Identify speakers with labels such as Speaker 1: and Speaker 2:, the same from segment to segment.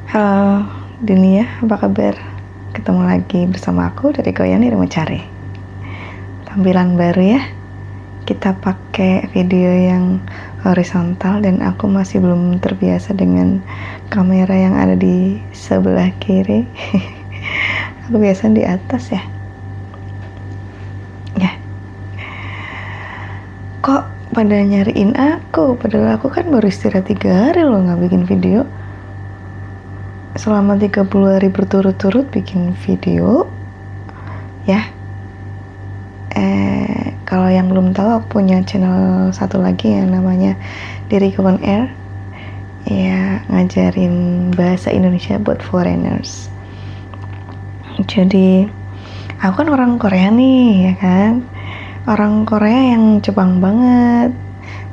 Speaker 1: Halo dunia, apa kabar? Ketemu lagi bersama aku dari Goyani Remecari. Tampilan baru ya. Kita pakai video yang horizontal dan aku masih belum terbiasa dengan kamera yang ada di sebelah kiri. Aku biasa di atas ya. Ya. Kok pada nyariin aku? Padahal aku kan baru istirahat 3 hari loh nggak bikin video. Selama 30 hari berturut-turut bikin video ya. Kalau yang belum tahu, aku punya channel satu lagi yang namanya Diriku On Air, ya ngajarin bahasa Indonesia buat foreigners. Jadi aku kan orang Korea nih, ya kan, orang Korea yang Jepang banget,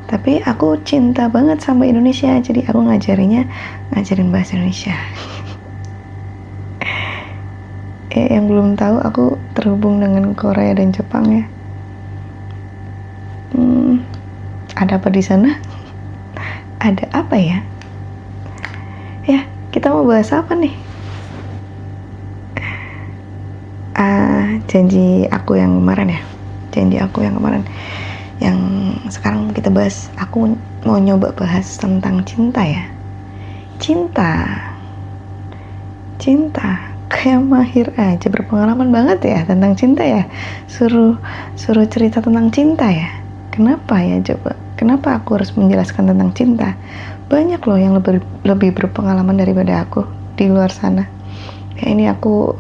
Speaker 1: tapi aku cinta banget sama Indonesia, jadi aku ngajarin bahasa Indonesia. Yang belum tahu, aku terhubung dengan Korea dan Jepang ya. Ada apa di sana? Ada apa ya? Ya, kita mau bahas apa nih? Janji aku yang kemarin ya. Yang sekarang kita bahas. Aku mau nyoba bahas tentang cinta ya. Cinta. Kayak mahir aja, berpengalaman banget ya tentang cinta ya. Suruh cerita tentang cinta ya. Kenapa ya coba? Kenapa aku harus menjelaskan tentang cinta? Banyak loh yang lebih berpengalaman daripada aku di luar sana. Kayak ini aku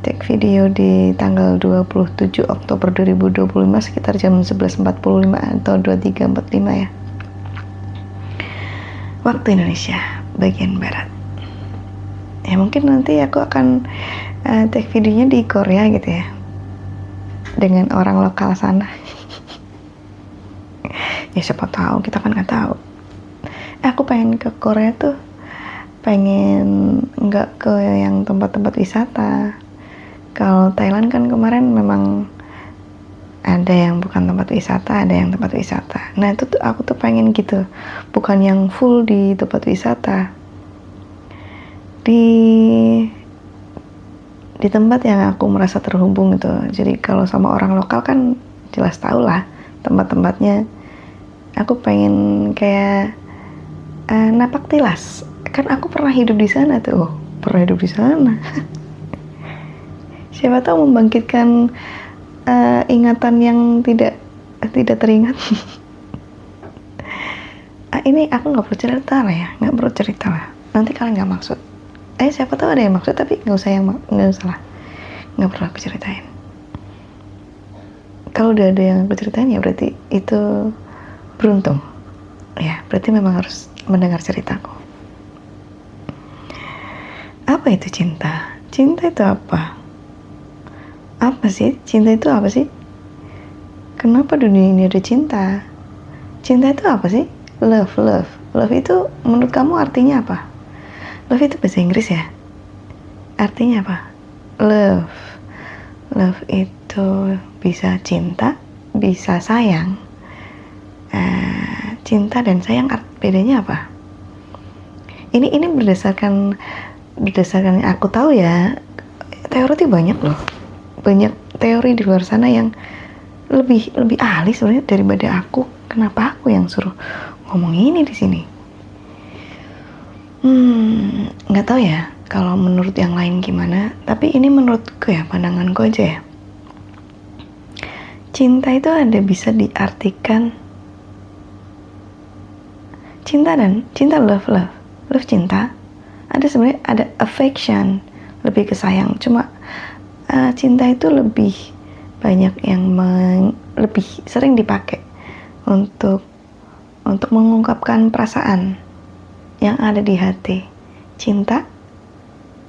Speaker 1: take video di tanggal 27 Oktober 2025 sekitar jam 11.45 atau 23.45 ya. Waktu Indonesia bagian barat. Ya mungkin nanti aku akan take videonya di Korea gitu ya. Dengan orang lokal sana. Ya siapa tahu, kita kan nggak tahu. Aku pengen ke Korea tuh, pengen nggak ke yang tempat-tempat wisata. Kalau Thailand kan kemarin memang ada yang bukan tempat wisata, ada yang tempat wisata. Nah itu tuh aku tuh pengen gitu, bukan yang full di tempat wisata. Di tempat yang aku merasa terhubung gitu. Jadi kalau sama orang lokal kan jelas tau lah tempat-tempatnya. Aku pengen kayak napak tilas. Kan aku pernah hidup di sana tuh. Siapa tahu membangkitkan ingatan yang tidak teringat. Ini aku nggak perlu cerita lah. Nanti kalian nggak maksud. Siapa tahu ada yang maksud, tapi nggak usah lah. Nggak perlu aku ceritain. Kalau udah ada yang aku ceritain ya berarti itu beruntung. Ya, berarti memang harus mendengar ceritaku. Apa itu cinta? Cinta itu apa? Apa sih? Cinta itu apa sih? Kenapa dunia ini ada cinta? Cinta itu apa sih? Love. Love itu menurut kamu artinya apa? Love itu bahasa Inggris ya? Artinya apa? Love itu bisa cinta, bisa sayang. Cinta dan sayang bedanya apa? Ini berdasarkan yang aku tahu ya. Teori banyak loh. Banyak teori di luar sana yang lebih ahli sebenarnya daripada aku. Kenapa aku yang suruh ngomong ini di sini? Nggak tahu ya kalau menurut yang lain gimana. Tapi ini menurutku ya, pandanganku aja ya. Cinta itu ada bisa diartikan cinta love cinta. Ada sebenarnya ada affection, lebih ke sayang. Cuma cinta itu lebih banyak yang lebih sering dipakai untuk mengungkapkan perasaan yang ada di hati. Cinta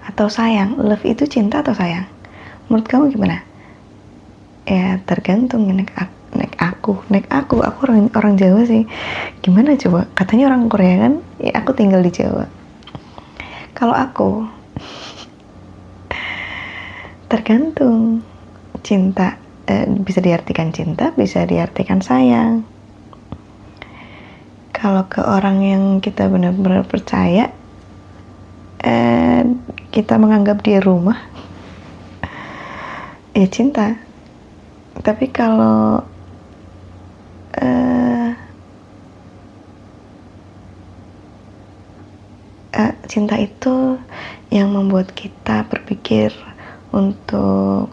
Speaker 1: atau sayang? Love itu cinta atau sayang? Menurut kamu gimana? Ya tergantung. Nek aku orang Jawa sih. Gimana coba? Katanya orang Korea kan? Ya aku tinggal di Jawa. Kalau aku tergantung. Cinta bisa diartikan cinta, bisa diartikan sayang. Kalau ke orang yang kita benar-benar percaya, kita menganggap dia rumah, ya cinta. Tapi kalau cinta itu yang membuat kita berpikir untuk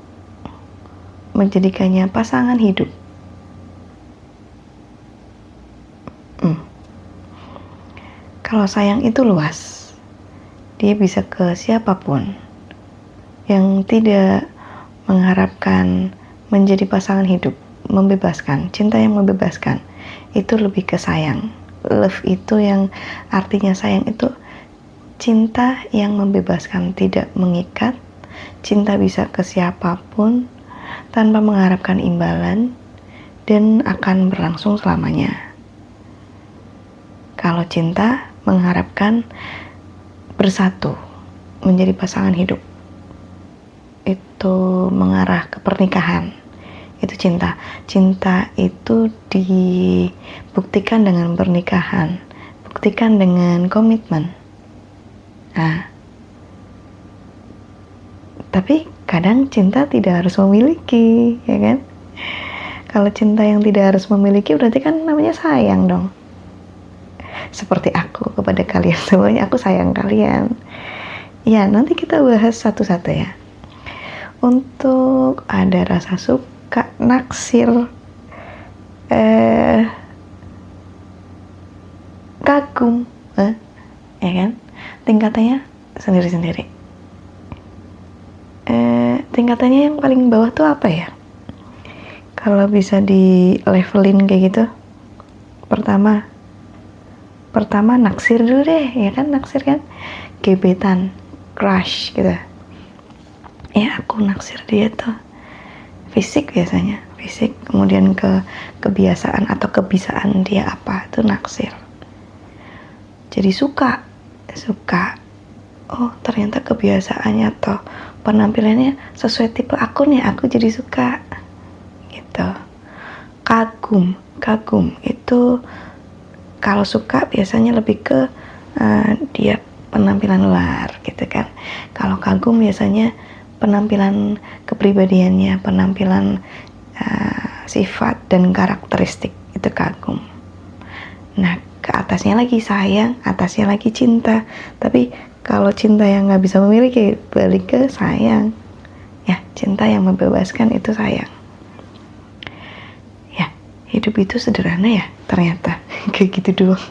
Speaker 1: menjadikannya pasangan hidup. Kalau sayang itu luas, dia bisa ke siapapun yang tidak mengharapkan menjadi pasangan hidup, membebaskan. Cinta yang membebaskan itu lebih ke sayang. Love itu yang artinya sayang itu cinta yang membebaskan, tidak mengikat. Cinta bisa ke siapapun tanpa mengharapkan imbalan dan akan berlangsung selamanya. Kalau cinta mengharapkan bersatu menjadi pasangan hidup, itu mengarah ke pernikahan, itu cinta. Cinta itu dibuktikan dengan pernikahan, buktikan dengan komitmen. Nah, tapi kadang cinta tidak harus memiliki, ya kan? Kalau cinta yang tidak harus memiliki berarti kan namanya sayang dong. Seperti aku kepada kalian semuanya, aku sayang kalian. Ya, nanti kita bahas satu-satu ya. Untuk ada rasa suka, naksir, kagum, ya kan? Tingkatannya sendiri-sendiri. Tingkatannya yang paling bawah tuh apa ya? Kalau bisa di levelin kayak gitu, pertama naksir dulu deh, ya kan? Naksir kan, gebetan, crush gitu. Ya aku naksir dia tuh fisik biasanya, fisik, kemudian ke kebiasaan atau kebisaan dia apa, itu naksir. Jadi suka, oh ternyata kebiasaannya atau penampilannya sesuai tipe aku nih, aku jadi suka gitu. Kagum itu kalau suka biasanya lebih ke dia penampilan luar gitu kan. Kalau kagum biasanya penampilan kepribadiannya, penampilan sifat dan karakteristik, itu kagum. Nah, ke atasnya lagi sayang, atasnya lagi cinta. Tapi kalau cinta yang nggak bisa memiliki, balik ke sayang. Ya, cinta yang membebaskan itu sayang. Ya, hidup itu sederhana ya, ternyata. Kayak gitu doang.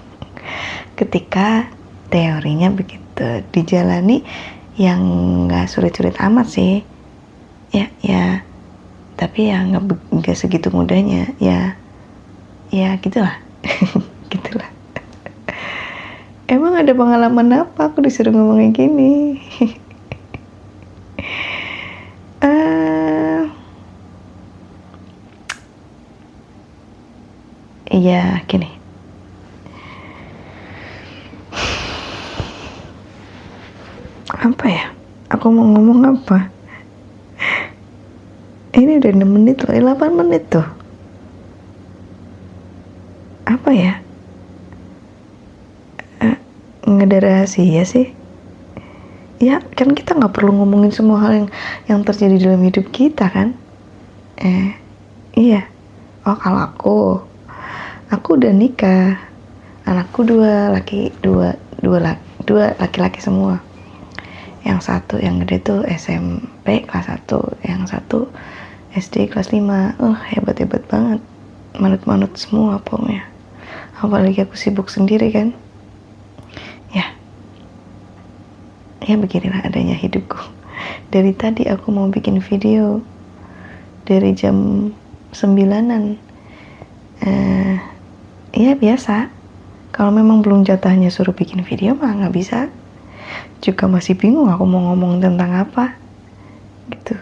Speaker 1: Ketika teorinya begitu dijalani, yang nggak sulit-sulit amat sih. Ya, tapi ya nggak segitu mudahnya. Ya gitulah. Gitulah. Emang ada pengalaman apa aku disuruh ngomongin gini? Iya, gini. Apa ya? Aku mau ngomong apa? Ini udah 6 menit loh, 8 menit tuh. Apa ya? Nggak ada rahasia sih. Ya kan kita nggak perlu ngomongin semua hal yang terjadi dalam hidup kita kan. Iya. Oh kalau aku udah nikah, anakku dua laki-laki semua. Yang satu yang gede tuh SMP kelas 1, yang satu SD kelas 5. Hebat banget, manut semua pokoknya. Apalagi aku sibuk sendiri kan. Ya beginilah adanya hidupku. Dari tadi aku mau bikin video dari jam 9-an. Ya biasa, kalau memang belum jatahnya suruh bikin video mah nggak bisa. Juga masih bingung aku mau ngomong tentang apa gitu.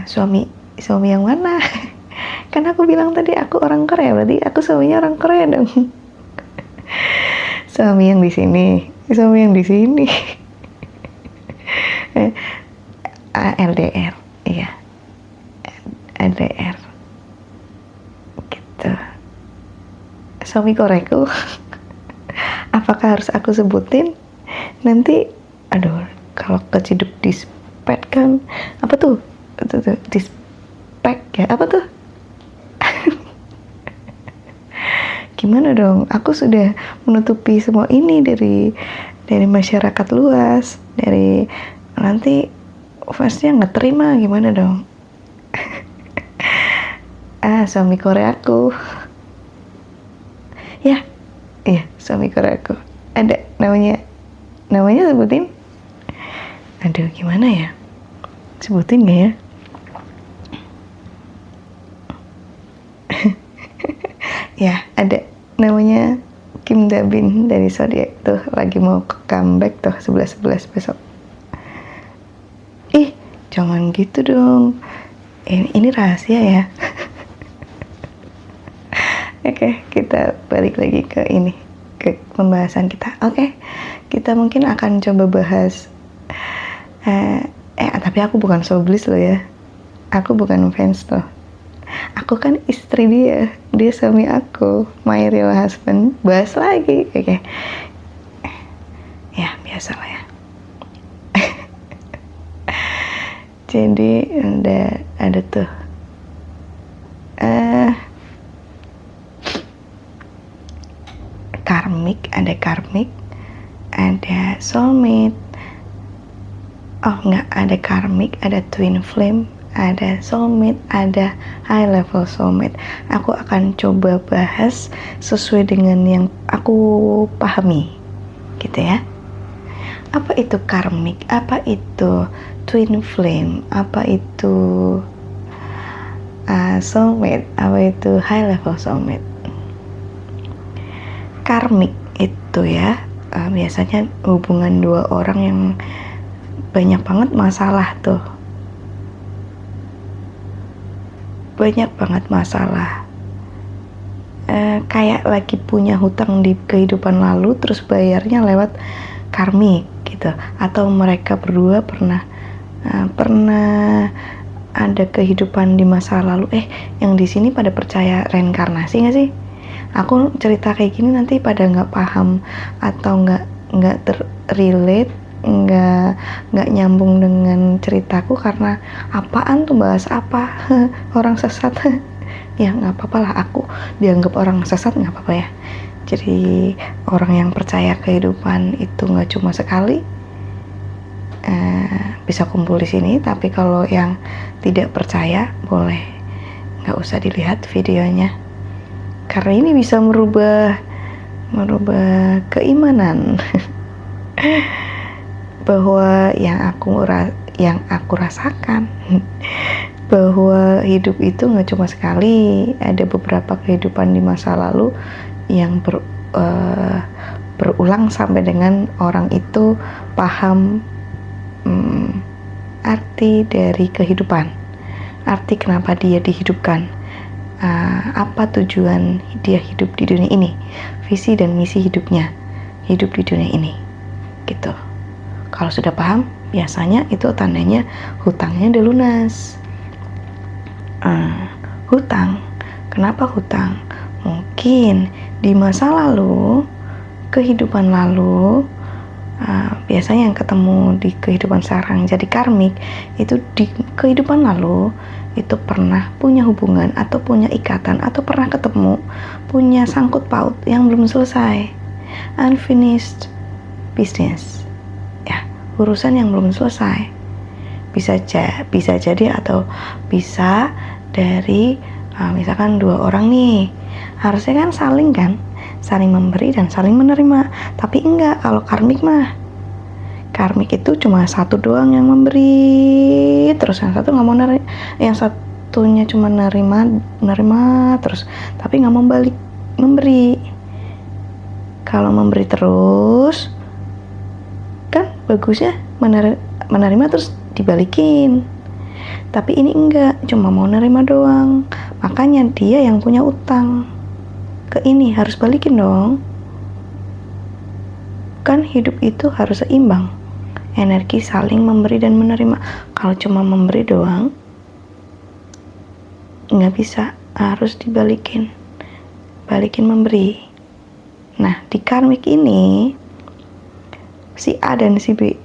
Speaker 1: Suami yang mana? Kan aku bilang tadi aku orang Korea, berarti aku suaminya orang Korea dong. Suami yang di sini. LDR, iya. LDR. Gitu. Suami Koreku. Apakah harus aku sebutin? nanti aduh kalau keciduk dispek kan apa tuh dispek ya apa tuh gimana dong, aku sudah menutupi semua ini dari masyarakat luas, dari nanti fansnya nggak terima gimana dong. Suami Koreaku ya, iya suami Koreaku ada namanya sebutin, aduh gimana ya, sebutin gak ya? Ya ada namanya Kim Dabin dari Zodiac tuh, lagi mau comeback tuh 11/11 besok. Ih jangan gitu dong, ini rahasia ya. Oke, kita balik lagi ke ini, ke pembahasan kita. Oke, kita mungkin akan coba bahas tapi aku bukan showbiz loh ya, aku bukan fans loh. Aku kan istri dia suami aku, my real husband. Bahas lagi, oke. Ya biasa lah ya. Jadi ada tuh karmik, ada soulmate. Oh enggak, ada karmik, ada twin flame, ada soulmate, ada high level soulmate. Aku akan coba bahas sesuai dengan yang aku pahami gitu ya. Apa itu karmik, apa itu twin flame, apa itu soulmate, apa itu high level soulmate. Karmik itu ya biasanya hubungan dua orang yang banyak banget masalah tuh, banyak banget masalah, kayak lagi punya hutang di kehidupan lalu terus bayarnya lewat karmik gitu, atau mereka berdua pernah ada kehidupan di masa lalu. Yang di sini pada percaya reinkarnasi nggak sih? Aku cerita kayak gini nanti pada nggak paham atau nggak terrelate, nggak nyambung dengan ceritaku karena apaan tuh, bahas apa orang sesat. Ya nggak apa-apa lah, aku dianggap orang sesat nggak apa-apa ya. Jadi orang yang percaya kehidupan itu nggak cuma sekali bisa kumpul di sini, tapi kalau yang tidak percaya boleh nggak usah dilihat videonya karena ini bisa merubah keimanan. Bahwa yang aku rasakan bahwa hidup itu nggak cuma sekali, ada beberapa kehidupan di masa lalu yang berulang sampai dengan orang itu paham arti dari kehidupan, arti kenapa dia dihidupkan, apa tujuan dia hidup di dunia ini, visi dan misi hidupnya hidup di dunia ini gitu. Kalau sudah paham, biasanya itu tandanya hutangnya udah lunas. Hutang, kenapa hutang? Mungkin di masa lalu, kehidupan lalu, biasanya yang ketemu di kehidupan sekarang jadi karmik, itu di kehidupan lalu itu pernah punya hubungan atau punya ikatan atau pernah ketemu, punya sangkut paut yang belum selesai, unfinished business ya, urusan yang belum selesai. Bisa jadi atau bisa dari misalkan dua orang nih, harusnya kan saling memberi dan saling menerima, tapi enggak. Kalau karmik itu cuma satu doang yang memberi terus, yang satu nggak mau nerima, yang satunya cuma nerima terus tapi nggak mau balik memberi. Kalau memberi terus kan bagusnya menerima terus dibalikin, tapi ini enggak, cuma mau nerima doang. Makanya dia yang punya utang ke ini harus balikin dong. Kan hidup itu harus seimbang, energi saling memberi dan menerima. Kalau cuma memberi doang nggak bisa, harus balikin memberi. Nah di karmik ini si A dan si B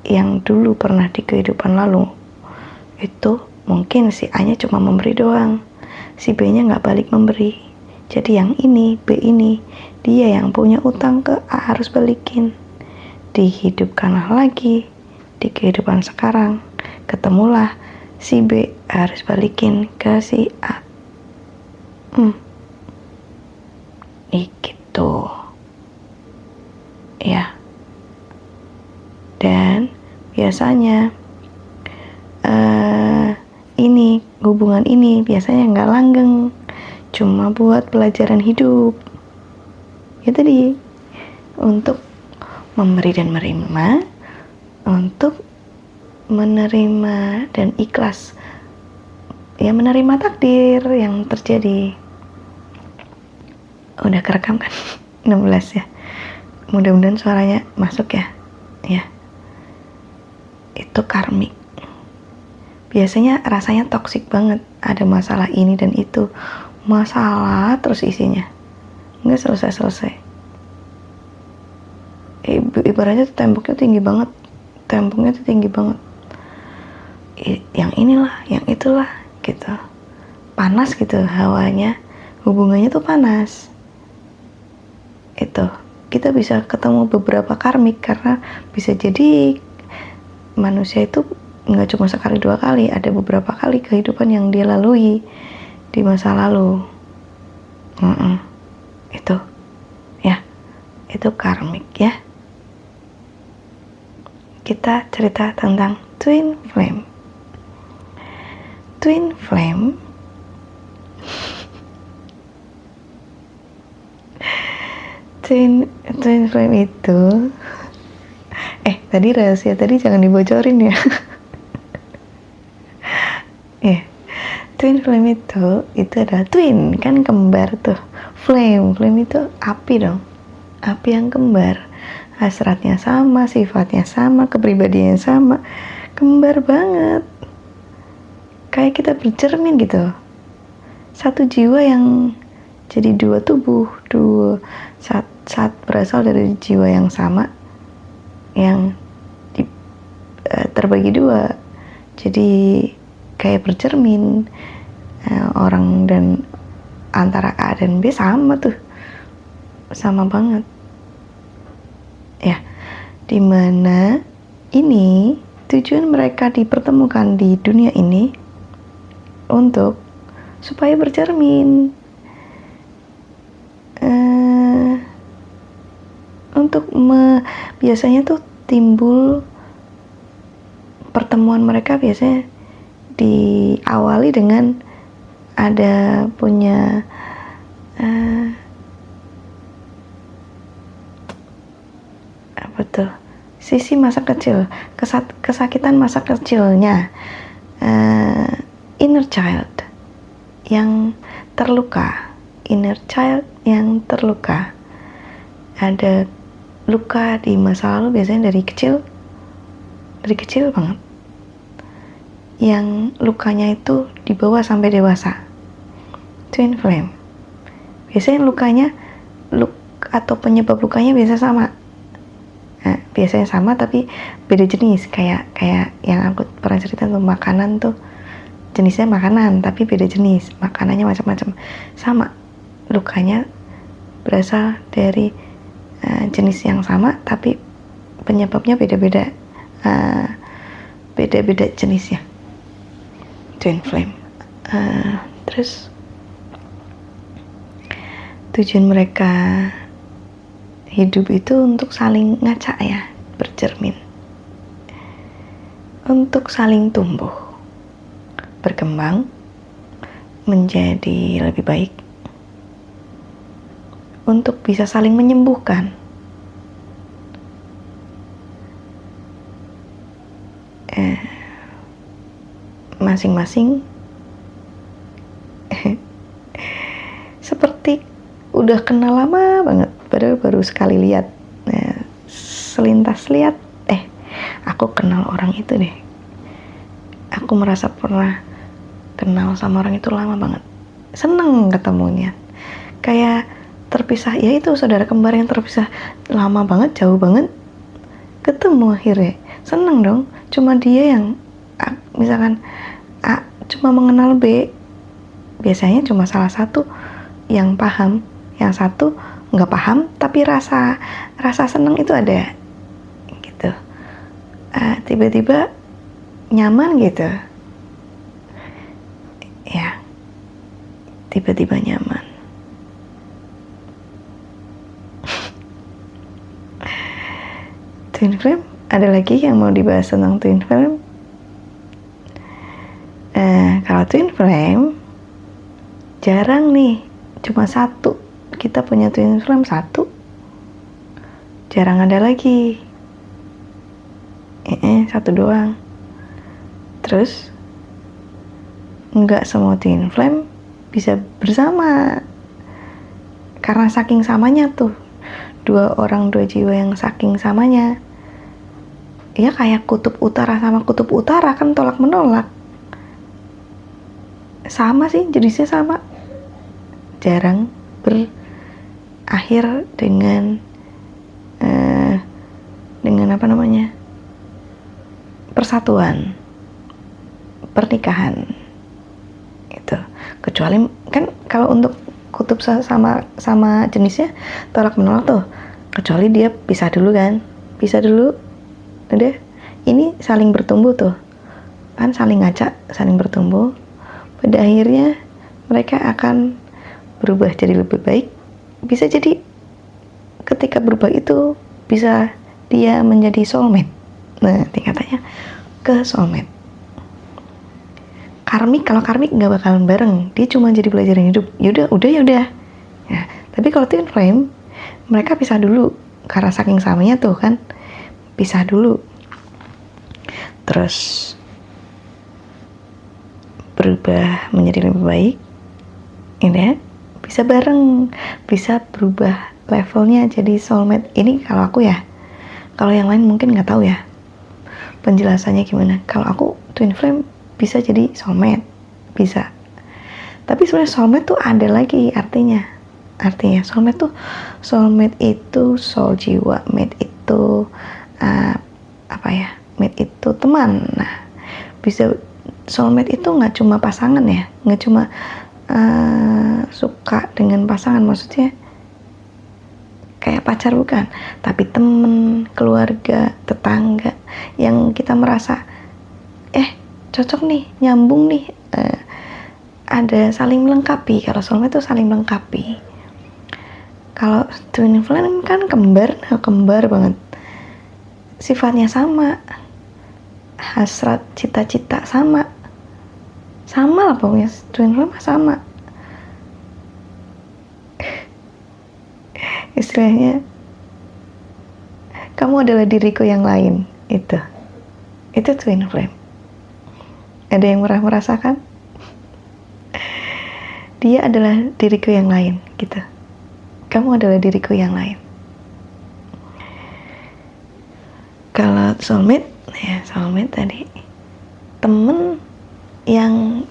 Speaker 1: yang dulu pernah di kehidupan lalu itu mungkin si A nya cuma memberi doang, si B nya nggak balik memberi. Jadi yang ini, B ini, dia yang punya utang ke A harus balikin. Dihidupkanlah lagi di kehidupan sekarang, ketemulah si B harus balikin ke si A. Gitu ya. Dan biasanya ini hubungan ini biasanya nggak langgeng, cuma buat pelajaran hidup. Ya tadi, untuk memberi dan menerima, untuk menerima dan ikhlas, ya menerima takdir yang terjadi. Udah kerekam kan? 16 ya. Mudah-mudahan suaranya masuk ya. Ya. Itu karmik. Biasanya rasanya toksik banget. Ada masalah ini dan itu. Masalah terus isinya. Nggak selesai-selesai. Ibaratnya tuh temboknya tinggi banget. Temboknya tuh tinggi banget. Yang inilah, yang itulah gitu. Panas gitu hawanya. Hubungannya tuh panas. Itu kita bisa ketemu beberapa karmik karena bisa jadi manusia itu nggak cuma sekali dua kali, ada beberapa kali kehidupan yang dia lalui di masa lalu. Itu ya, itu karmik ya. Kita cerita tentang twin flame. Twin flame twin flame itu tadi rahasia tadi jangan dibocorin ya. Twin flame itu adalah twin, kan kembar tuh. Flame itu api dong, api yang kembar, hasratnya sama, sifatnya sama, kepribadiannya sama, kembar banget, kayak kita bercermin gitu. Satu jiwa yang jadi dua tubuh, saat berasal dari jiwa yang sama, yang terbagi dua, jadi kayak bercermin. Orang dan antara A dan B sama tuh, sama banget ya. Dimana ini tujuan mereka dipertemukan di dunia ini untuk supaya bercermin, biasanya tuh timbul pertemuan mereka biasanya diawali dengan ada punya apa tuh, sisi masa kecil, kesakitan masa kecilnya, inner child yang terluka, ada luka di masa lalu biasanya dari kecil banget, yang lukanya itu dibawa sampai dewasa. Twin flame biasanya lukanya atau penyebab lukanya biasa sama. Biasanya sama tapi beda jenis, kayak yang aku pernah cerita tuh, makanan tuh jenisnya makanan tapi beda jenis, makanannya macam-macam, sama lukanya berasal dari jenis yang sama tapi penyebabnya beda-beda, beda-beda jenisnya. Twin flame. Terus tujuan mereka hidup itu untuk saling ngaca ya, bercermin, untuk saling tumbuh, berkembang menjadi lebih baik, untuk bisa saling menyembuhkan. Masing-masing seperti udah kenal lama banget, padahal baru sekali lihat, selintas lihat, aku kenal orang itu deh, aku merasa pernah kenal sama orang itu lama banget, seneng ketemunya, kayak terpisah, ya itu saudara kembar yang terpisah lama banget, jauh banget, ketemu akhirnya, seneng dong. Cuma dia yang misalkan A cuma mengenal B, biasanya cuma salah satu yang paham, yang satu nggak paham, tapi rasa seneng itu ada gitu. Tiba-tiba nyaman gitu ya, tiba-tiba nyaman. Twin flame, ada lagi yang mau dibahas tentang twin flame? Kalau twin flame jarang nih, cuma satu. Kita punya twin flame satu, jarang ada lagi. Satu doang. Terus nggak semua twin flame bisa bersama, karena saking samanya tuh, dua jiwa yang saking samanya. Ya kayak kutub utara sama kutub utara kan tolak menolak. Sama sih, jenisnya sama. Jarang berakhir dengan apa namanya, persatuan, pernikahan itu. Kecuali kan kalau untuk kutub sama jenisnya tolak menolak tuh, kecuali dia pisah dulu kan, pisah dulu, udah ini saling bertumbuh tuh kan, saling ngaca, saling bertumbuh, pada akhirnya mereka akan berubah jadi lebih baik. Bisa jadi ketika berubah itu bisa dia menjadi soulmate. Nah, tingkatannya ke soulmate. Karmik, kalau karmik nggak bakalan bareng, dia cuma jadi pelajaran hidup. Yaudah. Ya, tapi kalau twin flame, mereka pisah dulu karena saking samanya tuh kan, pisah dulu. Terus berubah menjadi lebih baik. Ini ya, bisa bareng, bisa berubah levelnya jadi soulmate. Ini kalau aku ya. Kalau yang lain mungkin nggak tahu ya penjelasannya gimana. Kalau aku twin flame bisa jadi soulmate, bisa. Tapi sebenarnya soulmate tuh ada lagi artinya. Soulmate itu soul jiwa, mate itu mate itu teman. Nah, bisa soulmate itu nggak cuma pasangan ya, nggak cuma suka dengan pasangan, maksudnya kayak pacar bukan, tapi temen, keluarga, tetangga yang kita merasa cocok nih, nyambung nih, ada saling melengkapi. Kalau soulmate itu saling melengkapi. Kalau twin flame kan kembar banget, sifatnya sama, hasrat, cita-cita sama lah pokoknya. Twin flame sama, istilahnya kamu adalah diriku yang lain. Itu twin flame. Ada yang merasakan? Dia adalah diriku yang lain gitu. Kamu adalah diriku yang lain. Kalau soulmate tadi temen yang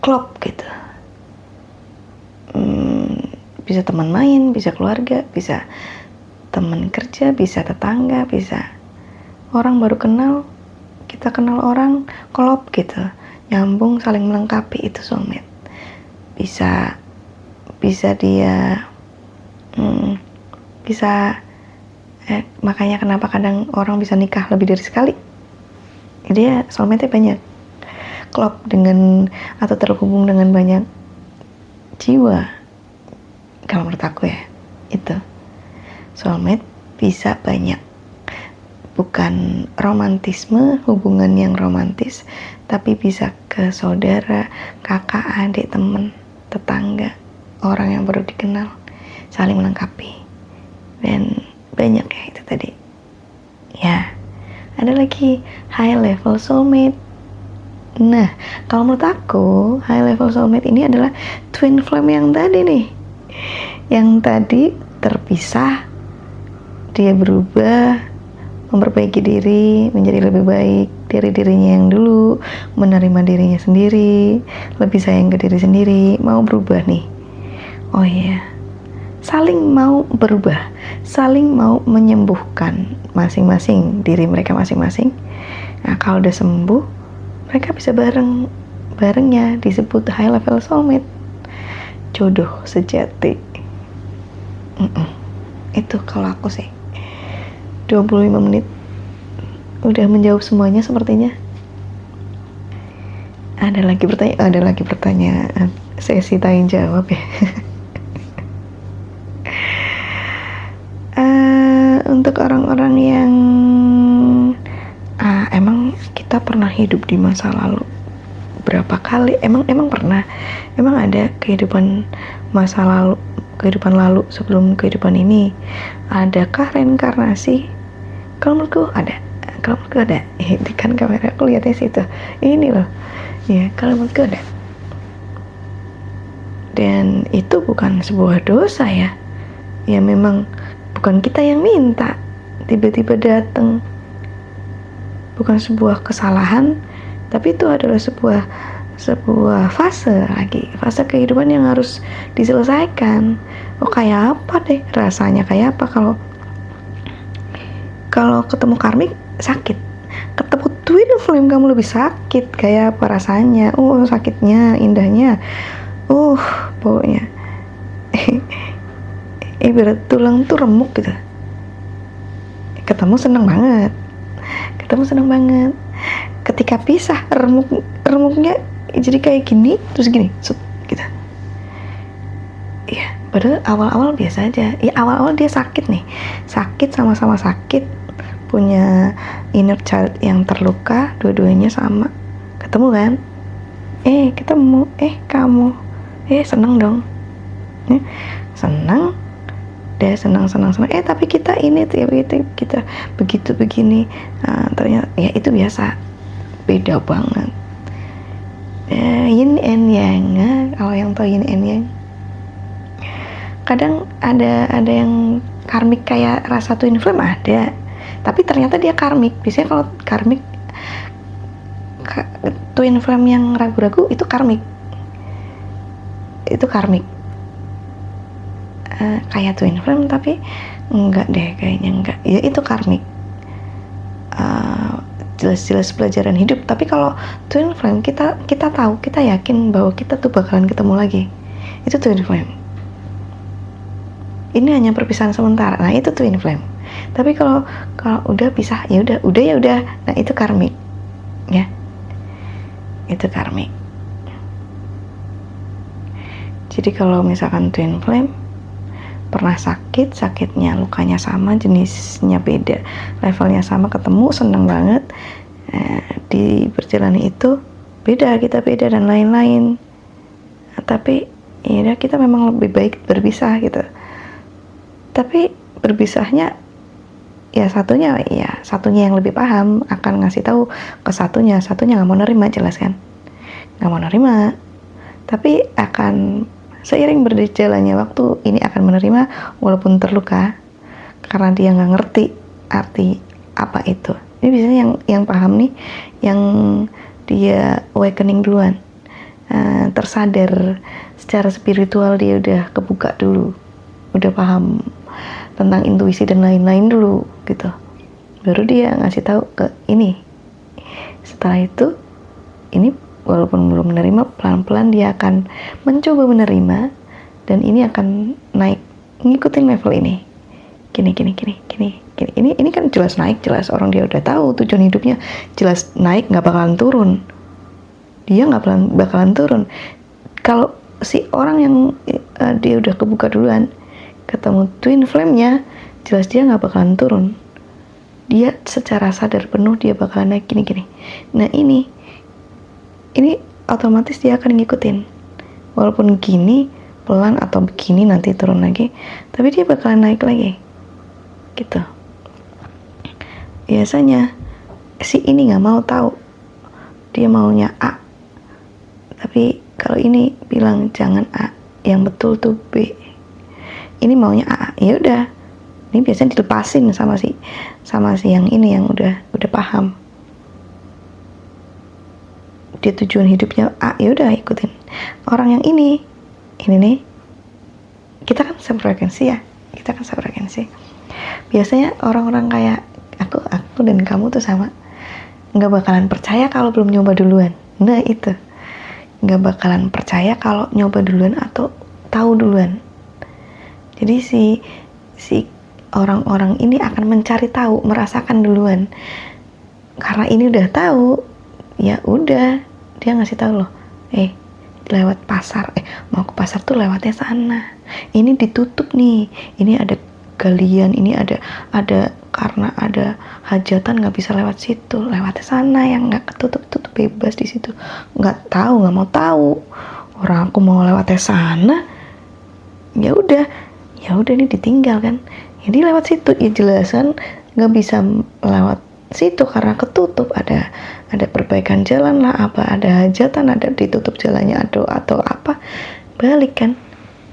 Speaker 1: klop gitu. Bisa teman main, bisa keluarga, bisa teman kerja, bisa tetangga, bisa orang baru kenal, kita kenal orang, klop gitu, nyambung, saling melengkapi, itu soulmate. Bisa dia bisa makanya kenapa kadang orang bisa nikah lebih dari sekali, dia soulmate-nya banyak, klop dengan atau terhubung dengan banyak jiwa. Kalau menurut aku ya, itu soulmate bisa banyak, bukan romantisme, hubungan yang romantis, tapi bisa ke saudara, kakak, adik, teman, tetangga, orang yang baru dikenal, saling melengkapi. Dan banyak ya itu tadi ya. Ada lagi high level soulmate. Nah, kalau menurut aku high level soulmate ini adalah twin flame yang tadi nih, yang tadi terpisah, dia berubah, memperbaiki diri menjadi lebih baik dari dirinya yang dulu, menerima dirinya sendiri, lebih sayang ke diri sendiri, mau berubah nih. Oh iya, saling mau berubah, saling mau menyembuhkan masing-masing diri mereka masing-masing. Nah, kalau udah sembuh, mereka bisa barengnya disebut high level soulmate, jodoh sejati. Itu kalau aku sih. 25 menit udah menjawab semuanya sepertinya. Ada lagi pertanyaan. Sesi tanya jawab ya. Untuk orang-orang yang emang kita pernah hidup di masa lalu berapa kali? Emang pernah? Emang ada kehidupan masa lalu, kehidupan lalu sebelum kehidupan ini? Adakah reinkarnasi? Kalau menurutku ada. Itu kan kamera aku lihatnya situ. Ini loh. Ya, kalau menurutku ada. Dan itu bukan sebuah dosa ya. Ya memang bukan kita yang minta, tiba-tiba datang. Bukan sebuah kesalahan, tapi itu adalah sebuah fase kehidupan yang harus diselesaikan. Kayak apa deh rasanya, kayak apa kalau ketemu karmik sakit, ketemu twin flame kamu lebih sakit, kayak apa rasanya? Sakitnya, indahnya, pokoknya ibarat tulang tuh remuk gitu, ketemu seneng banget. Ketika pisah, remuknya jadi kayak gini, terus gini, gitu. Iya, padahal awal-awal biasa aja. Ya awal-awal dia sakit nih, sama-sama sakit, punya inner child yang terluka, dua-duanya sama. Ketemu kan? Kamu, seneng dong. Seneng. Dia senang, tapi kita ini kita begitu begini. Ternyata ya itu biasa, beda banget. Yin and yang, kalau yang tahu yin and yang, kadang ada yang karmik kayak rasa twin flame ada, tapi ternyata dia karmik. Biasanya kalau karmik, twin flame yang ragu-ragu itu karmik. Kayak twin flame tapi enggak deh, kayaknya enggak. Ya itu karmik. Jelas-jelas pelajaran hidup. Tapi kalau twin flame kita tahu, kita yakin bahwa kita tuh bakalan ketemu lagi. Itu twin flame. Ini hanya perpisahan sementara. Nah, itu twin flame. Tapi kalau udah pisah, ya udah. Nah, itu karmik. Ya. Itu karmik. Jadi kalau misalkan twin flame pernah sakitnya lukanya sama, jenisnya beda, levelnya sama, ketemu seneng banget, di perjalanan itu kita beda dan lain-lain. Tapi ya kita memang lebih baik berpisah gitu. Tapi berpisahnya ya satunya yang lebih paham akan ngasih tahu ke satunya nggak mau nerima, jelas kan, nggak mau nerima. Tapi akan seiring berjalannya waktu ini akan menerima walaupun terluka, karena dia nggak ngerti arti apa itu. Ini biasanya yang paham nih, yang dia awakening duluan, tersadar secara spiritual, dia udah kebuka dulu, udah paham tentang intuisi dan lain-lain dulu gitu, baru dia ngasih tahu ke ini. Setelah itu ini walaupun belum menerima, pelan-pelan dia akan mencoba menerima, dan ini akan naik, ngikutin level ini. Gini. Ini kan jelas naik, jelas orang dia udah tahu tujuan hidupnya, jelas naik, nggak bakalan turun. Dia nggak bakalan turun. Kalau si orang yang dia udah kebuka duluan, ketemu twin flame-nya, jelas dia nggak bakalan turun. Dia secara sadar penuh dia bakalan naik gini. Nah ini otomatis dia akan ngikutin, walaupun gini pelan atau begini nanti turun lagi, tapi dia bakalan naik lagi gitu. Biasanya si ini nggak mau tahu, dia maunya A, tapi kalau ini bilang jangan A, yang betul tuh B. Ini maunya A, ya udah, ini biasanya dilepasin sama si yang ini yang udah paham. Dia tujuan hidupnya A, ya udah ikutin. Orang yang ini nih, kita kan sefrekuensi ya, kita kan sefrekuensi. Biasanya orang-orang kayak aku dan kamu tuh sama, nggak bakalan percaya kalau belum nyoba duluan. Nah itu, nggak bakalan percaya kalau nyoba duluan atau tahu duluan. Jadi si orang-orang ini akan mencari tahu, merasakan duluan. Karena ini udah tahu, ya udah dia ngasih tahu loh, lewat pasar, mau ke pasar tuh lewatnya sana. Ini ditutup nih, ini ada galian, ini ada karena ada hajatan nggak bisa lewat situ, lewatnya sana yang nggak ketutup, tutup bebas di situ. Nggak mau tahu. Orang aku mau lewatnya sana, ya udah ini ditinggal kan. Jadi lewat situ, ya jelasan nggak bisa lewat situ karena ketutup, ada perbaikan jalan lah, ada hajatan, ada ditutup jalannya atau apa, balik kan.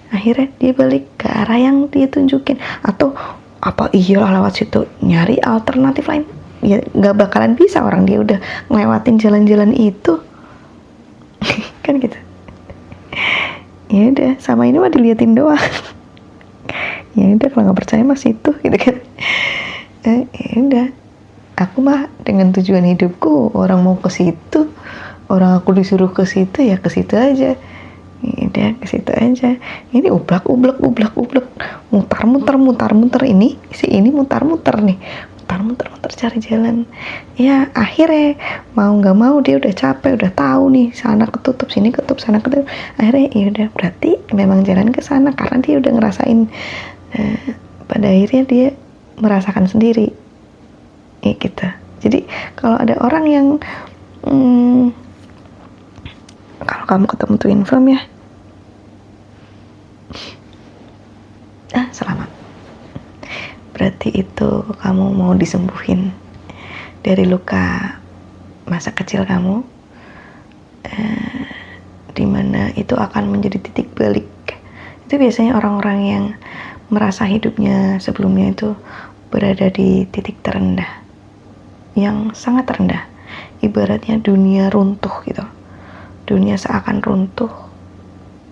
Speaker 1: Akhirnya dia balik ke arah yang dia tunjukin, atau apa iyalah lewat situ, nyari alternatif lain, ya nggak bakalan bisa, orang dia udah ngelewatin jalan-jalan itu. Kan gitu. Ya udah, sama ini mah diliatin doang. Ya udah, kalau nggak percaya mah situ gitu kan. Ya udah, aku mah dengan tujuan hidupku, orang mau ke situ, orang aku disuruh ke situ, ya ke situ aja. Udah ke situ aja. Ini ublak, mutar-muter ini mutar-muter nih, mutar-muter cari jalan. Ya akhirnya mau nggak mau dia udah capek, udah tahu nih sana ketutup, sini ketutup, sana ketutup. Akhirnya ya udah, berarti memang jalan ke sana karena dia udah ngerasain. Pada akhirnya dia merasakan sendiri. Gitu. Jadi kalau ada orang yang kalau kamu ketemu twin flame ya, selamat. Berarti itu kamu mau disembuhin dari luka masa kecil kamu, dimana itu akan menjadi titik balik. Itu biasanya orang-orang yang merasa hidupnya sebelumnya itu berada di titik terendah, yang sangat rendah, ibaratnya dunia runtuh gitu, dunia seakan runtuh.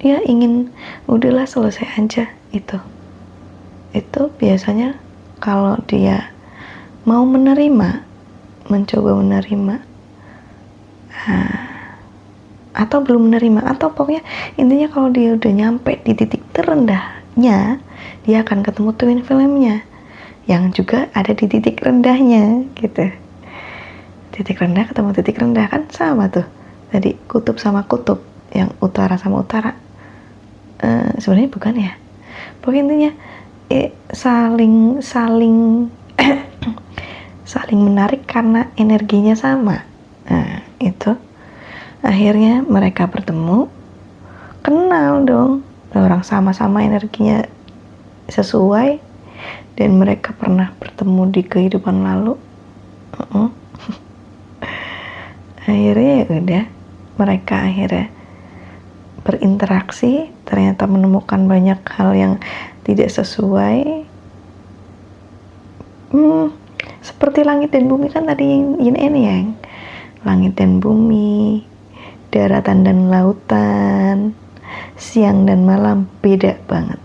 Speaker 1: Dia ingin udahlah selesai aja. Itu biasanya kalau dia mau menerima, mencoba menerima, atau belum menerima, atau pokoknya intinya kalau dia udah nyampe di titik terendahnya, dia akan ketemu twin flame-nya yang juga ada di titik rendahnya gitu. Titik rendah ketemu titik rendah, kan sama tuh tadi, kutub sama kutub, yang utara sama utara. Sebenarnya bukan ya, pokoknya intinya saling saling menarik karena energinya sama. Itu akhirnya mereka bertemu, kenal dong, orang sama-sama energinya sesuai, dan mereka pernah bertemu di kehidupan lalu. Akhirnya ya udah, mereka akhirnya berinteraksi, ternyata menemukan banyak hal yang tidak sesuai. Seperti langit dan bumi kan tadi yin and yang, langit dan bumi, daratan dan lautan, siang dan malam, beda banget.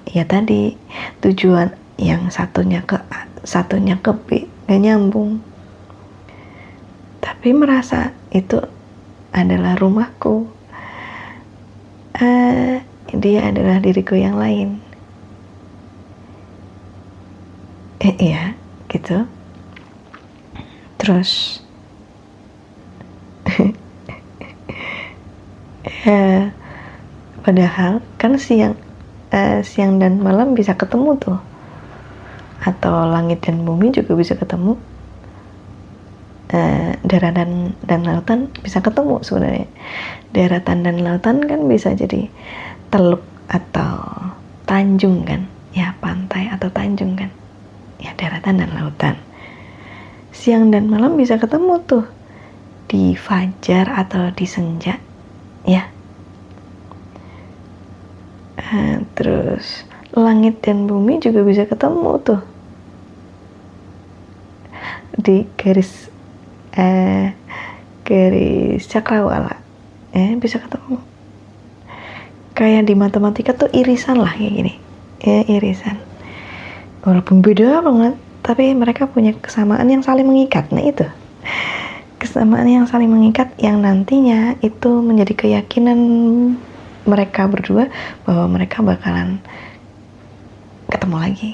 Speaker 1: Ya tadi tujuan yang satunya ke A, satunya ke B, gak nyambung. Tapi merasa itu adalah rumahku, dia adalah diriku yang lain. Iya, gitu. Terus padahal kan siang dan malam bisa ketemu tuh, atau langit dan bumi juga bisa ketemu, daratan dan lautan bisa ketemu sebenarnya. Daratan dan lautan kan bisa jadi teluk atau tanjung kan, ya pantai atau tanjung kan, ya daratan dan lautan. Siang dan malam bisa ketemu tuh di fajar atau di senja, ya. Terus langit dan bumi juga bisa ketemu tuh di garis cakrawala, bisa ketemu. Kayak di matematika tuh irisan lah kayak gini ya, irisan walaupun beda banget tapi mereka punya kesamaan yang saling mengikat. Nah itu kesamaan yang saling mengikat yang nantinya itu menjadi keyakinan mereka berdua bahwa mereka bakalan ketemu lagi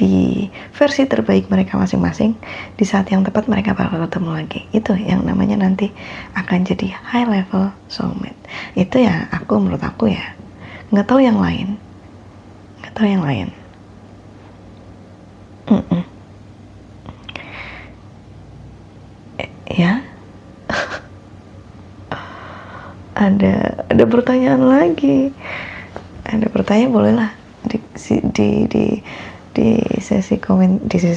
Speaker 1: di versi terbaik mereka masing-masing di saat yang tepat. Mereka bakal ketemu lagi. Itu yang namanya nanti akan jadi high level soulmate. Itu ya menurut aku ya, nggak tahu yang lain. Ya ada pertanyaan lagi. Ada pertanyaan, bolehlah di sesi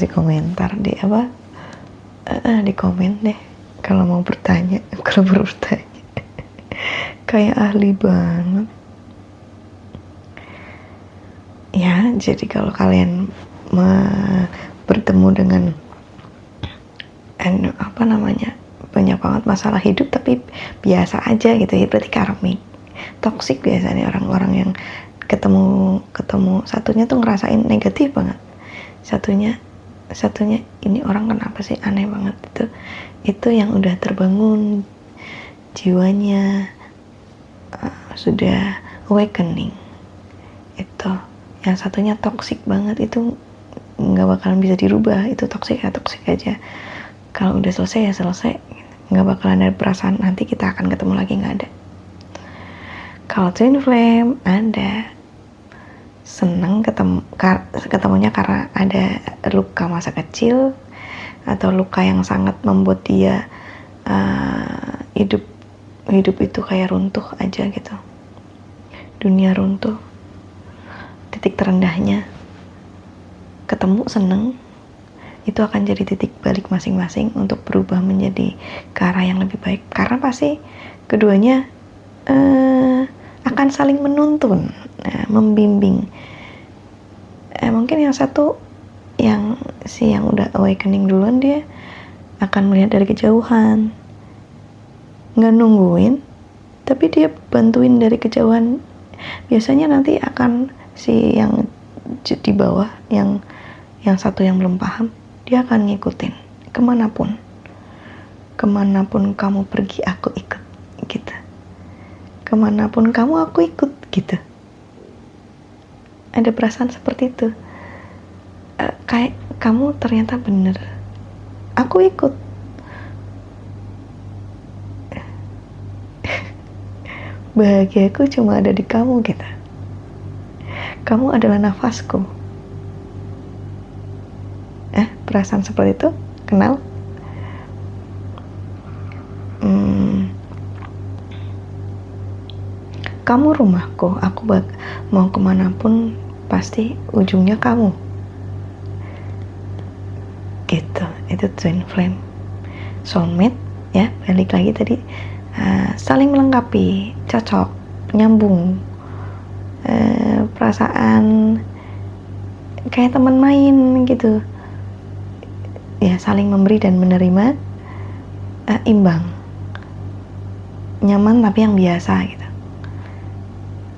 Speaker 1: komentar di apa, di komen deh kalau mau bertanya. Kalau baru bertanya kayak ahli banget ya. Jadi kalau kalian bertemu dengan banyak banget masalah hidup tapi biasa aja gitu ya, berarti karmik. Toxic biasanya orang-orang yang ketemu satunya tuh ngerasain negatif banget, satunya ini orang kenapa sih aneh banget. Itu yang udah terbangun jiwanya, sudah awakening. Itu yang satunya toxic banget, itu nggak bakalan bisa dirubah. Itu toxic aja. Kalau udah selesai ya selesai, nggak bakalan ada perasaan nanti kita akan ketemu lagi, nggak ada. Kalau twin flame ada seneng ketemunya karena ada luka masa kecil atau luka yang sangat membuat dia hidup itu kayak runtuh aja gitu, dunia runtuh, titik terendahnya. Ketemu seneng, itu akan jadi titik balik masing-masing untuk berubah menjadi ke arah yang lebih baik, karena pasti keduanya akan saling menuntun, membimbing. Mungkin yang satu yang udah awakening duluan, dia akan melihat dari kejauhan, nggak nungguin, tapi dia bantuin dari kejauhan. Biasanya nanti akan si yang di bawah, yang satu yang belum paham, dia akan ngikutin kemanapun kamu pergi aku ikut gitu, kemanapun kamu aku ikut gitu. Ada perasaan seperti itu, kayak kamu ternyata bener, aku ikut. Bahagiaku cuma ada di kamu gitu, kamu adalah nafasku. Perasaan seperti itu kenal? Kamu rumahku, aku mau kemanapun pasti ujungnya kamu gitu. Itu twin flame. Soulmate ya, balik lagi tadi, saling melengkapi, cocok, nyambung, perasaan kayak teman main gitu ya, saling memberi dan menerima, imbang, nyaman tapi yang biasa gitu.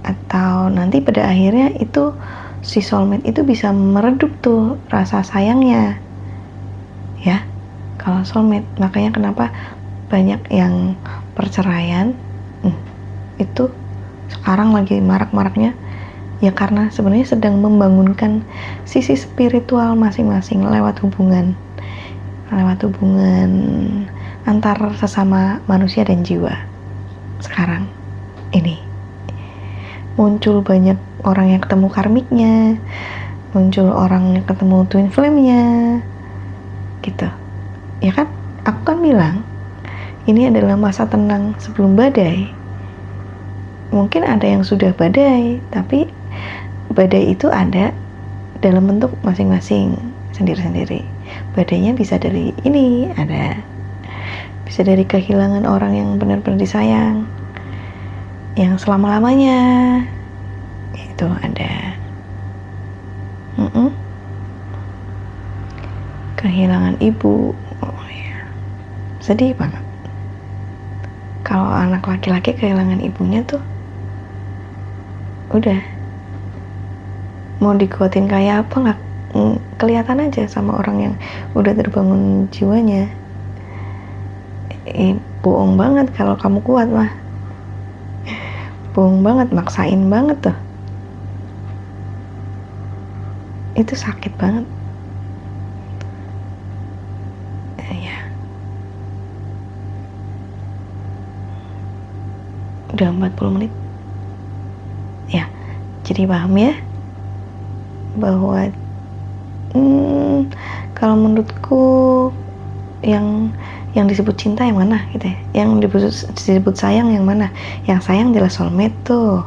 Speaker 1: Atau nanti pada akhirnya itu si soulmate itu bisa meredup tuh rasa sayangnya ya, kalau soulmate. Makanya kenapa banyak yang perceraian itu sekarang lagi marak-maraknya ya, karena sebenarnya sedang membangunkan sisi spiritual masing-masing lewat hubungan antar sesama manusia dan jiwa. Sekarang ini muncul banyak orang yang ketemu karmiknya, muncul orang yang ketemu twin flame-nya gitu ya kan. Aku kan bilang ini adalah masa tenang sebelum badai. Mungkin ada yang sudah badai, tapi badai itu ada dalam bentuk masing-masing sendiri-sendiri. Badainya bisa dari ini, bisa dari kehilangan orang yang benar-benar disayang, yang selama-lamanya itu ada. Kehilangan ibu, sedih banget. Kalau anak laki-laki kehilangan ibunya tuh udah mau dikuatin kayak apa nggak kelihatan aja sama orang yang udah terbangun jiwanya. Bohong banget kalau kamu kuat mah, bohong banget, maksain banget tuh, itu sakit banget ya. Udah 40 menit ya, jadi paham ya bahwa kalau menurutku yang disebut cinta yang mana gitu ya, yang disebut sayang yang mana. Yang sayang jelas soulmate tuh,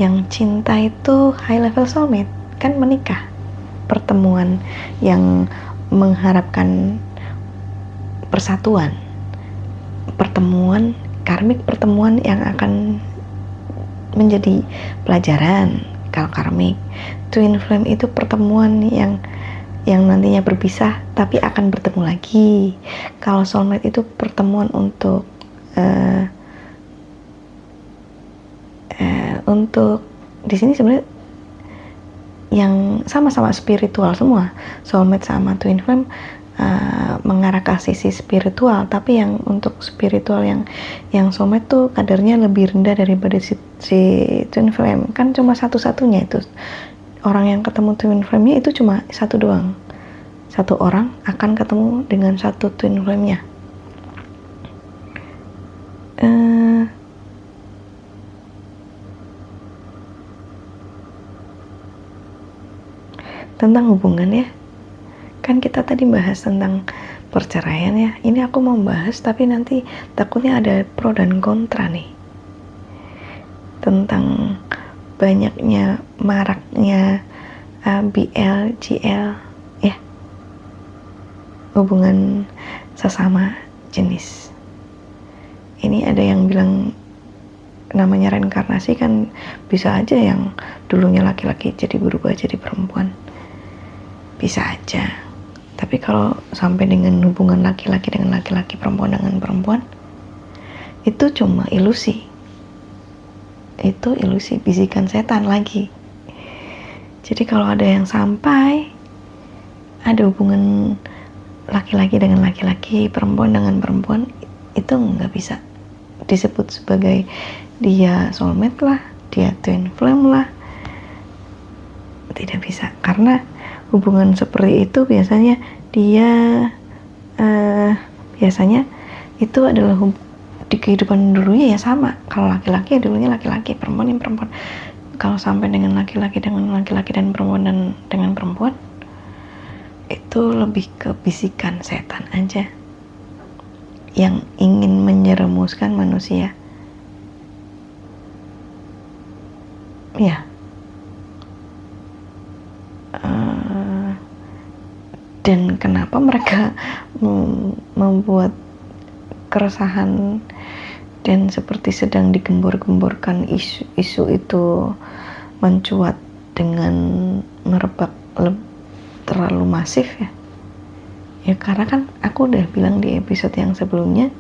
Speaker 1: yang cinta itu high level soulmate kan, menikah, pertemuan yang mengharapkan persatuan, pertemuan karmik, pertemuan yang akan menjadi pelajaran. Kalau karmik, twin flame itu pertemuan yang nantinya berpisah tapi akan bertemu lagi. Kalau soulmate itu pertemuan untuk di sini sebenarnya yang sama-sama spiritual semua. Soulmate sama twin flame mengarah ke sisi spiritual, tapi yang untuk spiritual yang soulmate tuh kadarnya lebih rendah daripada si twin flame. Kan cuma satu-satunya itu. Orang yang ketemu twin flame-nya itu cuma satu doang. Satu orang akan ketemu dengan satu twin flame-nya. Tentang hubungan ya, kan kita tadi bahas tentang perceraian ya. Ini aku mau bahas tapi nanti takutnya ada pro dan kontra nih, tentang banyaknya maraknya BL, GL ya, hubungan sesama jenis. Ini ada yang bilang namanya reinkarnasi, kan bisa aja yang dulunya laki-laki jadi berubah jadi perempuan, bisa aja. Tapi kalau sampai dengan hubungan laki-laki dengan laki-laki, perempuan dengan perempuan, itu cuma ilusi. Itu ilusi, bisikan setan lagi. Jadi kalau ada yang sampai ada hubungan laki-laki dengan laki-laki, perempuan dengan perempuan, itu nggak bisa disebut sebagai dia soulmate lah, dia twin flame lah. Tidak bisa, karena hubungan seperti itu biasanya dia biasanya itu adalah di kehidupan dulunya ya sama. Kalau laki-laki ya dulunya laki-laki, perempuan yang perempuan. Kalau sampai dengan laki-laki dan perempuan dengan perempuan, itu lebih ke bisikan setan aja yang ingin menyerumuskan manusia ya. Dan kenapa mereka membuat keresahan dan seperti sedang digembor-gemborkan isu itu mencuat dengan merebak terlalu masif ya. Ya karena kan aku udah bilang di episode yang sebelumnya,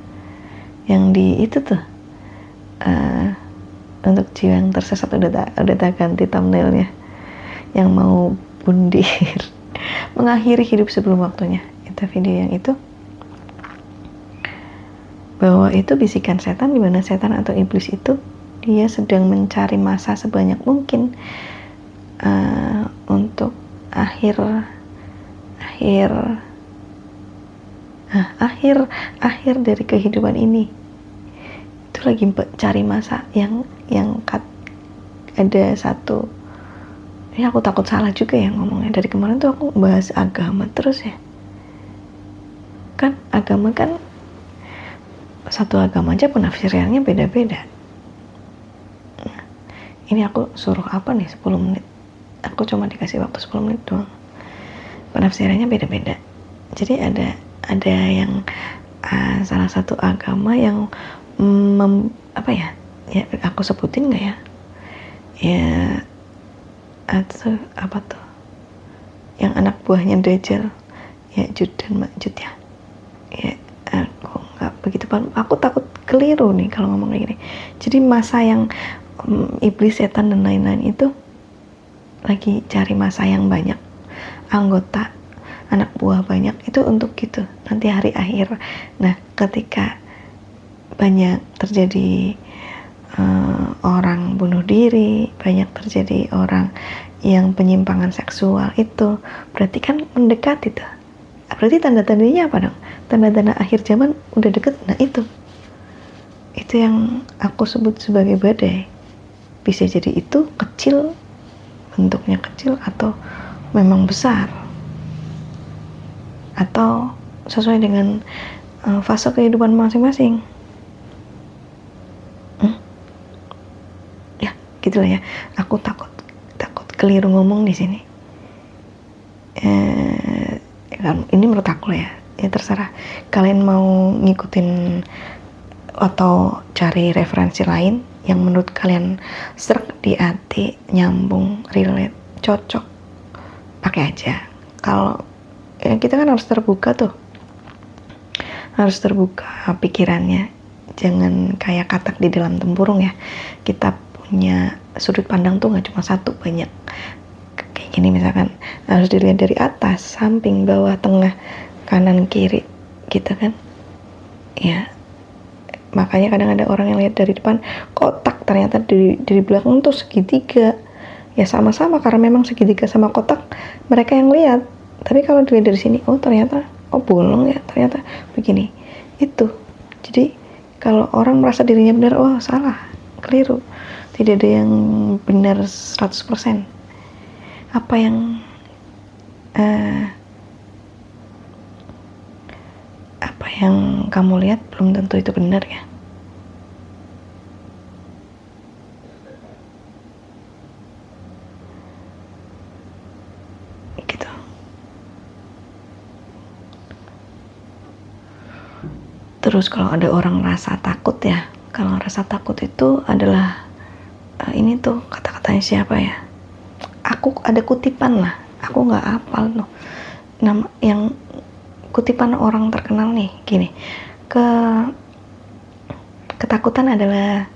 Speaker 1: yang di itu tuh untuk jiwa yang tersesat udah tak ganti thumbnailnya, yang mau bundir mengakhiri hidup sebelum waktunya. Itu video yang itu, bahwa itu bisikan setan, di mana setan atau iblis itu dia sedang mencari masa sebanyak mungkin untuk akhir dari kehidupan ini. Itu lagi cari masa yang ada satu. Ini aku takut salah juga ya ngomongnya. Dari kemarin tuh aku bahas agama terus ya. Kan agama kan satu agama aja penafsirannya beda-beda. Nah, ini aku suruh apa nih 10 menit. Aku cuma dikasih waktu 10 menit doang. Penafsirannya beda-beda. Jadi ada yang salah satu agama yang ya aku sebutin nggak ya? Ya atau apa tuh? Yang anak buahnya Dajjal, ya Jud dan Ma'jud ya. Ya aku nggak begitu paham. Aku takut keliru nih kalau ngomong kayak gini. Jadi masa yang iblis, setan dan lain-lain itu lagi cari masa yang banyak, anggota, anak buah banyak, itu untuk gitu nanti hari akhir. Nah, ketika banyak terjadi orang bunuh diri, banyak terjadi orang yang penyimpangan seksual, itu berarti kan mendekat itu. Berarti tanda-tandanya apa dong? Tanda-tanda akhir zaman udah deket. Nah, itu yang aku sebut sebagai badai. Bisa jadi itu kecil, bentuknya kecil, atau memang besar, atau sesuai dengan fase kehidupan masing-masing. Ya, gitulah ya. Aku takut keliru ngomong di sini. Ini menurut aku ya terserah kalian mau ngikutin atau cari referensi lain yang menurut kalian serak di hati, nyambung, relate, cocok, pakai aja. Kalau ya kita kan harus terbuka tuh, harus terbuka pikirannya, jangan kayak katak di dalam tempurung ya. Kita punya sudut pandang tuh nggak cuma satu, banyak. Kayak gini misalkan harus dilihat dari atas, samping, bawah, tengah, kanan, kiri, gitu kan ya. Makanya kadang ada orang yang lihat dari depan kotak, ternyata dari belakang tuh segitiga. Ya sama-sama, karena memang segitiga sama kotak mereka yang lihat. Tapi kalau dilihat dari sini, oh ternyata, oh bolong ya, ternyata begini. Itu. Jadi kalau orang merasa dirinya benar, oh salah, keliru. Tidak ada yang benar 100%. Apa yang kamu lihat belum tentu itu benar ya. Gitu. Terus kalau ada orang rasa takut ya, kalau rasa takut itu adalah ini tuh kata-katanya siapa ya? Aku ada kutipan lah, aku nggak hafal loh. Nama yang kutipan orang terkenal nih, gini. Ketakutan adalah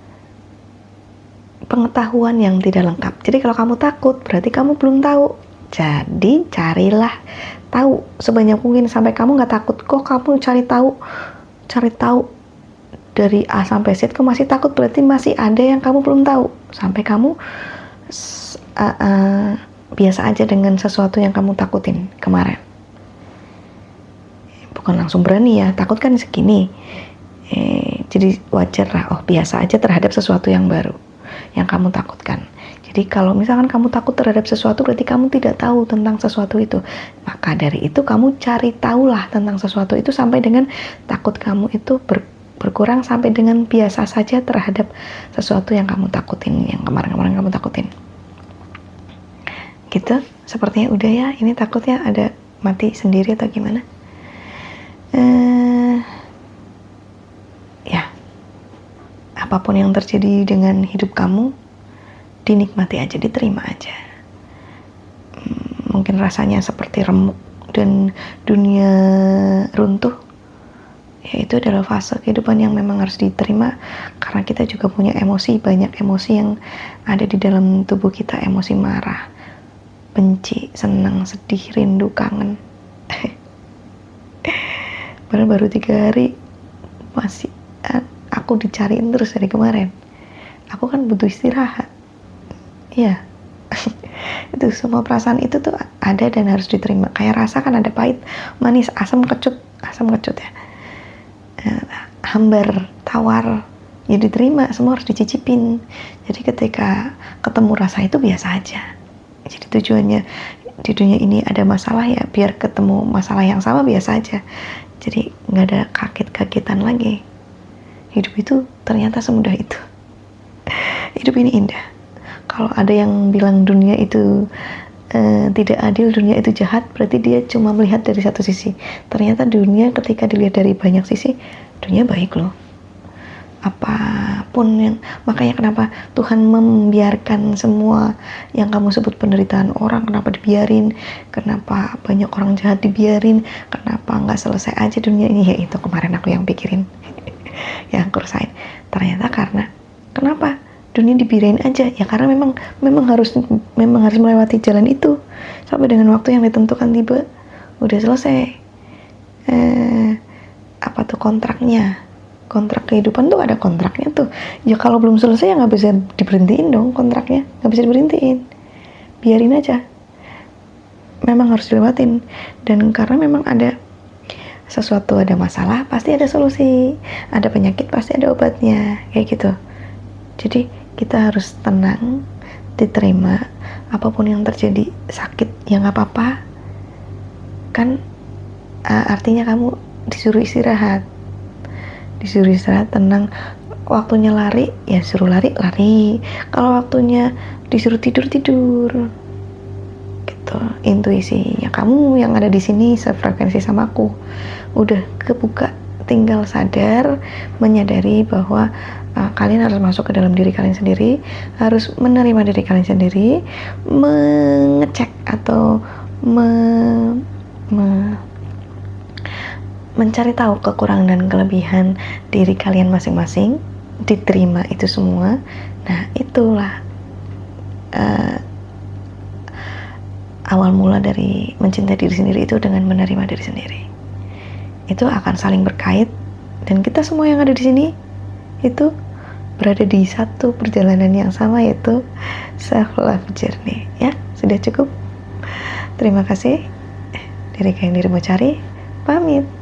Speaker 1: pengetahuan yang tidak lengkap. Jadi kalau kamu takut, berarti kamu belum tahu. Jadi carilah tahu sebanyak mungkin sampai kamu nggak takut. Kok kamu cari tahu dari A sampai Z, kamu masih takut, berarti masih ada yang kamu belum tahu. Sampai kamu biasa aja dengan sesuatu yang kamu takutin kemarin. Bukan langsung berani ya, takut kan segini. Jadi wajar lah, oh biasa aja terhadap sesuatu yang baru yang kamu takutkan. Jadi kalau misalkan kamu takut terhadap sesuatu, berarti kamu tidak tahu tentang sesuatu itu. Maka dari itu kamu cari tahulah tentang sesuatu itu sampai dengan takut kamu itu berkurang, sampai dengan biasa saja terhadap sesuatu yang kamu takutin, yang kemarin-kemarin kamu takutin. Gitu, sepertinya udah ya. Ini takutnya ada mati sendiri atau gimana? Ya, apapun yang terjadi dengan hidup kamu, dinikmati aja, diterima aja. Mungkin rasanya seperti remuk dan dunia runtuh, ya itu adalah fase kehidupan yang memang harus diterima, karena kita juga punya emosi, banyak emosi yang ada di dalam tubuh kita, emosi marah, benci, senang, sedih, rindu, kangen. Padahal baru 3 hari masih aku dicariin terus dari kemarin. Aku kan butuh istirahat. Iya. Itu semua perasaan itu tuh ada dan harus diterima. Kayak rasa kan ada pahit, manis, asam kecut ya. Hambar, tawar, ya diterima, semua harus dicicipin. Jadi ketika ketemu rasa itu biasa aja. Jadi tujuannya di dunia ini ada masalah, ya biar ketemu masalah yang sama biasa aja. Jadi nggak ada kaget-kagetan lagi. Hidup itu ternyata semudah itu. Hidup ini indah. Kalau ada yang bilang dunia itu tidak adil, dunia itu jahat, berarti dia cuma melihat dari satu sisi. Ternyata dunia ketika dilihat dari banyak sisi, dunia baik loh. Apapun yang, makanya kenapa Tuhan membiarkan semua yang kamu sebut penderitaan orang, kenapa dibiarin, kenapa banyak orang jahat dibiarin, kenapa nggak selesai aja dunia ini. Ya itu kemarin aku yang pikirin yang aku rasain. Ternyata karena kenapa dunia dibirain aja ya, karena memang harus melewati jalan itu sampai dengan waktu yang ditentukan tiba, udah selesai. Apa tuh kontrak kehidupan tuh ada kontraknya tuh ya, kalau belum selesai ya nggak bisa diberhentiin dong, kontraknya nggak bisa diberhentiin, biarin aja, memang harus dilewatin. Dan karena memang ada sesuatu, ada masalah pasti ada solusi, ada penyakit pasti ada obatnya, kayak gitu. Jadi kita harus tenang, diterima apapun yang terjadi. Sakit ya nggak apa-apa kan, artinya kamu disuruh istirahat, tenang. Waktunya lari ya suruh lari, kalau waktunya disuruh tidur gitu. Intuisinya kamu yang ada di sini sefrekuensi sama aku, udah kebuka, tinggal sadar, menyadari bahwa kalian harus masuk ke dalam diri kalian sendiri, harus menerima diri kalian sendiri, mengecek atau mencari tahu kekurangan dan kelebihan diri kalian masing-masing, diterima itu semua. Nah itulah awal mula dari mencintai diri sendiri, itu dengan menerima diri sendiri. Itu akan saling berkait, dan kita semua yang ada di sini itu berada di satu perjalanan yang sama, yaitu self love journey. Ya, sudah cukup. Terima kasih. Dari Kayang Dirimu Cari, pamit.